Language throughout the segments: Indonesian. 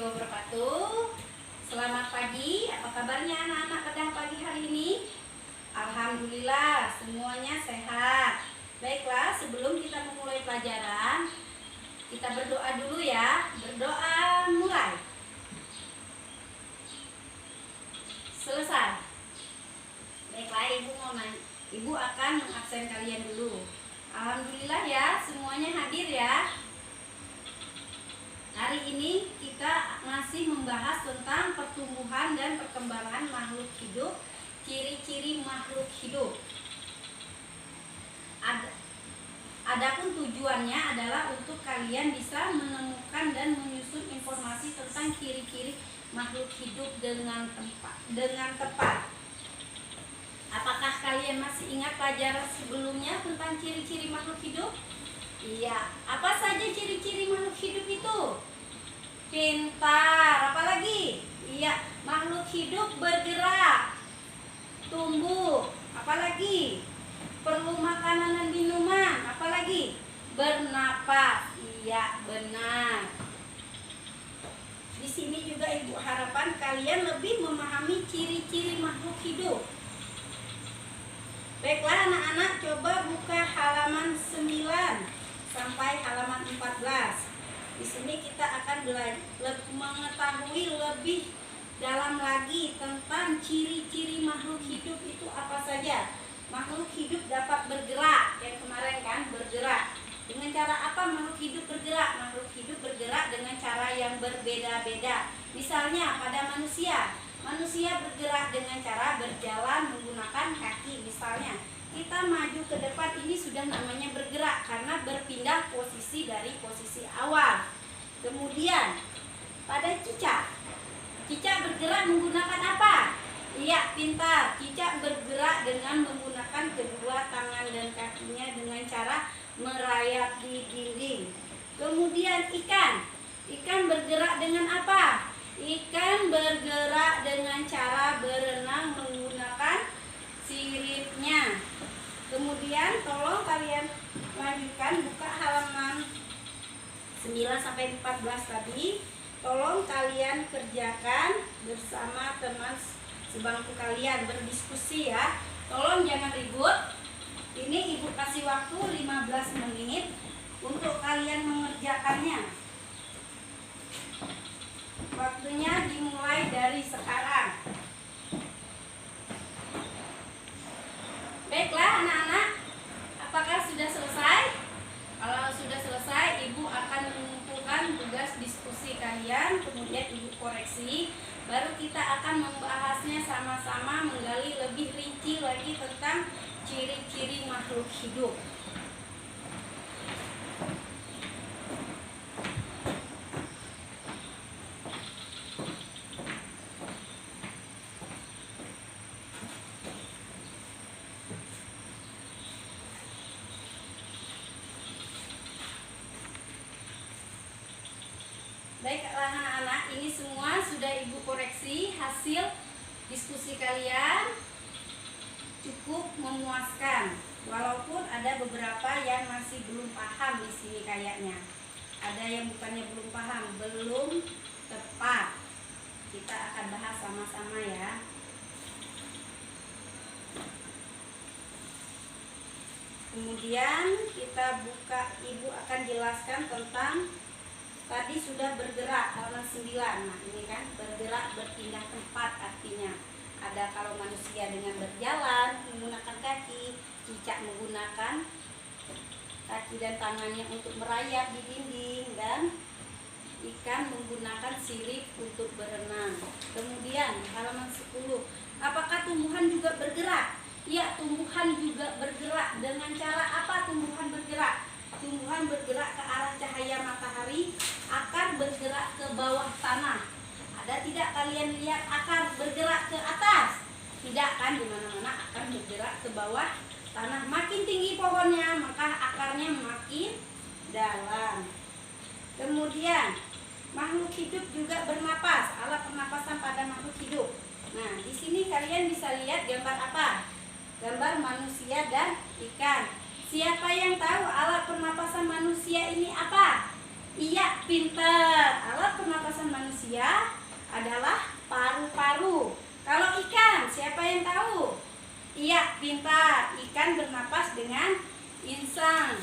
wabarakatuh. Selamat pagi, apa kabarnya anak-anak pada pagi hari ini? Alhamdulillah, semuanya sehat. Baiklah, sebelum kita memulai pelajaran, kita berdoa dulu ya. Berdoa mulai. Selesai. Baiklah, Ibu akan mengabsen kalian dulu. Alhamdulillah ya, semuanya hadir ya. Hari ini kita masih membahas tentang pertumbuhan dan perkembangan makhluk hidup, ciri-ciri makhluk hidup. Adapun tujuannya adalah untuk kalian bisa menemukan dan menyusun informasi tentang ciri-ciri makhluk hidup dengan tepat. Apakah kalian masih ingat pelajaran sebelumnya tentang ciri-ciri makhluk hidup? Iya, apa saja ciri-ciri makhluk hidup itu? Pintar, apalagi? Iya, makhluk hidup bergerak, tumbuh, apalagi? Perlu makanan dan minuman, apalagi? Bernapas, iya benar. Di sini juga Ibu harapan kalian lebih memahami ciri-ciri makhluk hidup. Baiklah anak-anak, coba buka halaman 9 sampai halaman 14. Di sini kita akan mengetahui lebih dalam lagi tentang ciri-ciri makhluk hidup itu apa saja. Makhluk hidup dapat bergerak, yang kemarin kan bergerak. Dengan cara apa makhluk hidup bergerak? Makhluk hidup bergerak dengan cara yang berbeda-beda. Misalnya pada manusia bergerak dengan cara berjalan menggunakan kaki. Misalnya kita maju ke depan, ini sudah namanya bergerak karena berpindah posisi dari posisi awal. Kemudian pada cicak bergerak menggunakan apa? Iya, pintar. Cicak bergerak dengan menggunakan kedua tangan dan kakinya dengan cara merayap di dinding. Kemudian ikan bergerak dengan apa? Ikan bergerak dengan cara berenang menggunakan siripnya. Kemudian tolong kalian lanjutkan, buka halaman 9 sampai 14 tadi. Tolong kalian kerjakan bersama teman sebangku kalian, berdiskusi ya. Tolong jangan ribut. Ini Ibu kasih waktu 15 menit untuk kalian mengerjakannya. Waktunya dimulai dari sekarang. Baiklah anak-anak, apakah sudah selesai? Kalau sudah selesai, Ibu akan mengumpulkan tugas diskusi kalian, kemudian Ibu koreksi. Baru kita akan membahasnya sama-sama, menggali lebih rinci lagi tentang ciri-ciri makhluk hidup. Baiklah anak-anak, ini semua sudah Ibu koreksi. Hasil diskusi kalian cukup memuaskan, walaupun ada beberapa yang masih belum paham di sini kayaknya. Ada yang bukannya belum paham, belum tepat. Kita akan bahas sama-sama ya. Kemudian kita buka, Ibu akan jelaskan tentang tadi sudah bergerak halaman 9. Nah ini kan bergerak, berpindah tempat artinya. Ada kalau manusia dengan berjalan menggunakan kaki, cicak menggunakan kaki dan tangannya untuk merayap di dinding, dan ikan menggunakan sirip untuk berenang. Kemudian halaman 10, apakah tumbuhan juga bergerak? Ya, tumbuhan juga bergerak. Dengan cara apa tumbuhan bergerak? Tumbuhan bergerak ke arah cahaya matahari, akar bergerak ke bawah tanah. Ada tidak kalian lihat akar bergerak ke atas? Tidak kan, di mana-mana akar bergerak ke bawah tanah. Makin tinggi pohonnya, maka akarnya makin dalam. Kemudian makhluk hidup juga bernapas, alat pernapasan pada makhluk hidup. Nah, di sini kalian bisa lihat gambar apa? Gambar manusia dan ikan. Siapa yang tahu alat pernapasan manusia ini apa? Iya, pintar. Alat pernapasan manusia insang.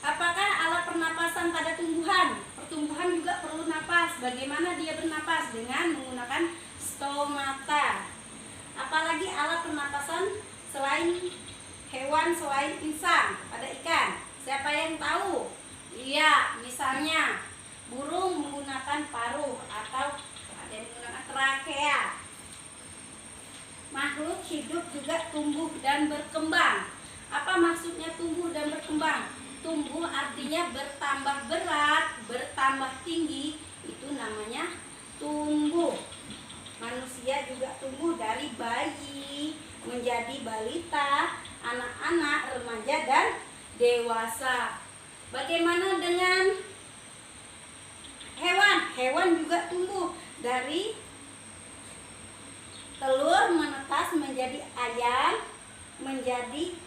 Apakah alat pernapasan pada tumbuhan? Pertumbuhan juga perlu napas. Bagaimana dia bernapas? Dengan menggunakan stomata. Apalagi alat pernapasan selain hewan, selain insang pada ikan? Siapa yang tahu? Iya, misalnya burung menggunakan paruh atau ada yang menggunakan trakea. Makhluk hidup juga tumbuh dan berkembang. Apa maksudnya tumbuh dan berkembang? Tumbuh artinya bertambah berat, bertambah tinggi, itu namanya tumbuh. Manusia juga tumbuh dari bayi menjadi balita, anak-anak, remaja, dan dewasa. Bagaimana dengan hewan? Hewan juga tumbuh dari telur menetas menjadi ayam, menjadi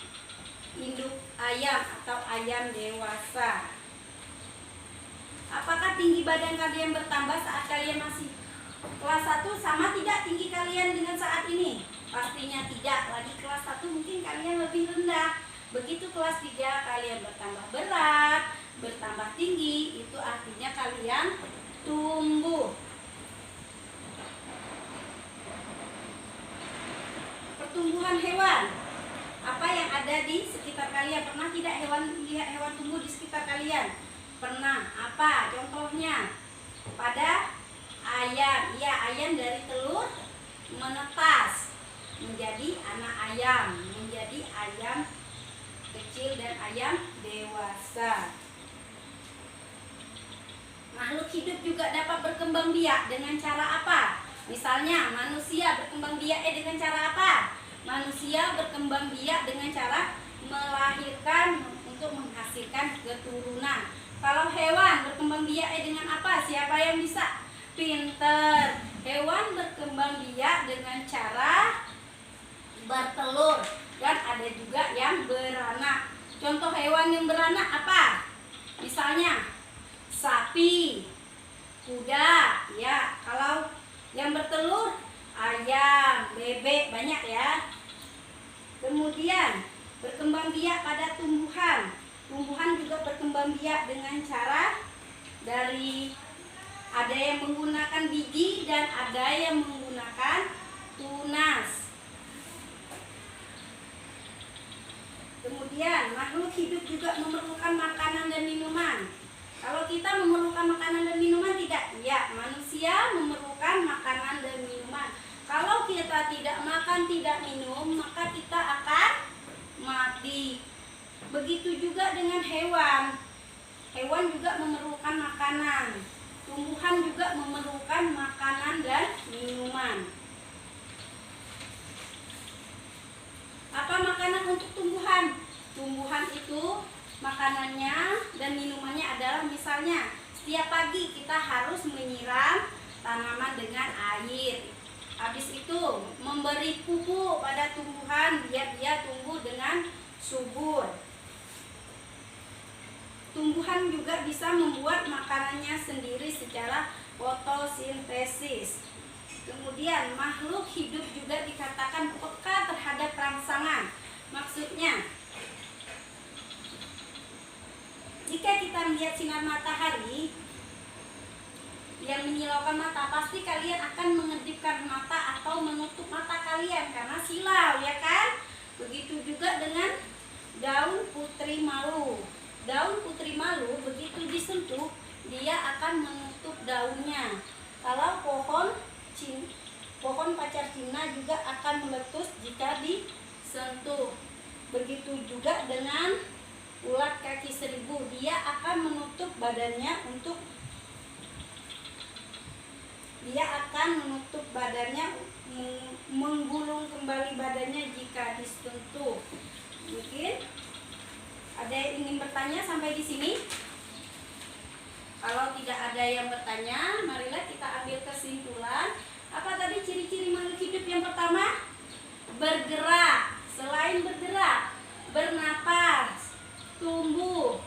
induk ayam atau ayam dewasa. Apakah tinggi badan kalian bertambah saat kalian masih kelas 1? Sama tidak tinggi kalian dengan saat ini? Pastinya tidak. Lagi kelas 1 mungkin kalian lebih rendah. Begitu kelas 3 kalian bertambah berat, bertambah tinggi, itu artinya kalian tumbuh. Pertumbuhan hewan. Apa yang ada di sekitar kalian? Pernah tidak lihat hewan tumbuh di sekitar kalian? Pernah. Apa contohnya? Pada ayam. Ya, ayam dari telur menetas menjadi anak ayam, menjadi ayam kecil dan ayam dewasa. Makhluk hidup juga dapat berkembang biak dengan cara apa? Misalnya manusia berkembang biak dengan cara apa? Manusia berkembang biak dengan cara melahirkan untuk menghasilkan keturunan. Kalau hewan berkembang biak dengan apa? Siapa yang bisa? Pinter. Hewan berkembang biak dengan cara bertelur, dan ada juga yang beranak. Contoh hewan yang beranak apa? Misalnya sapi, kuda, ya. Kalau yang bertelur ayam, bebek, banyak ya. Kemudian berkembang biak pada tumbuhan. Tumbuhan juga berkembang biak dengan cara dari ada yang menggunakan biji dan ada yang menggunakan tunas. Kemudian makhluk hidup juga memerlukan makanan dan minuman. Kalau kita memerlukan makanan dan minuman tidak? Iya, manusia memerlukan makanan dan minuman. Kalau kita tidak makan, tidak minum, maka kita akan mati. Begitu juga dengan hewan. Hewan juga memerlukan makanan. Tumbuhan juga memerlukan makanan dan minuman. Apa makanan untuk tumbuhan? Tumbuhan itu makanannya dan minumannya adalah misalnya setiap pagi kita harus menyiram tanaman dengan air. Habis itu memberi pupuk pada tumbuhan biar dia tumbuh dengan subur. Tumbuhan juga bisa membuat makanannya sendiri secara fotosintesis. Kemudian makhluk hidup juga dikatakan peka terhadap rangsangan. Maksudnya, jika kita melihat sinar matahari yang menyilaukan mata, pasti kalian akan mengedipkan mata atau menutup mata kalian karena silau, ya kan? Begitu juga dengan daun putri malu. Daun putri malu begitu disentuh, dia akan menutup daunnya. Kalau pohon pacar Cina juga akan meletus jika disentuh. Begitu juga dengan ulat kaki seribu, dia akan menutup badannya menggulung kembali badannya jika disentuh. Mungkin ada yang ingin bertanya sampai di sini? Kalau tidak ada yang bertanya, marilah kita ambil kesimpulan. Apa tadi ciri-ciri makhluk hidup yang pertama? Bergerak. Selain bergerak, bernapas, tumbuh,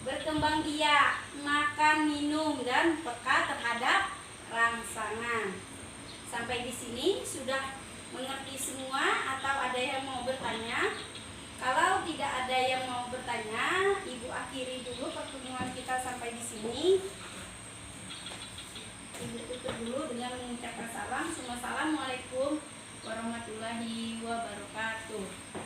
berkembang biak, makan, minum, dan peka terhadap rangsangan. Sampai di sini sudah Mengerti semua atau ada yang mau bertanya? Kalau tidak ada yang mau bertanya, Ibu akhiri dulu pertemuan kita sampai di sini. Ibu tutup dulu dengan mengucapkan salam. Assalamualaikum warahmatullahi wabarakatuh.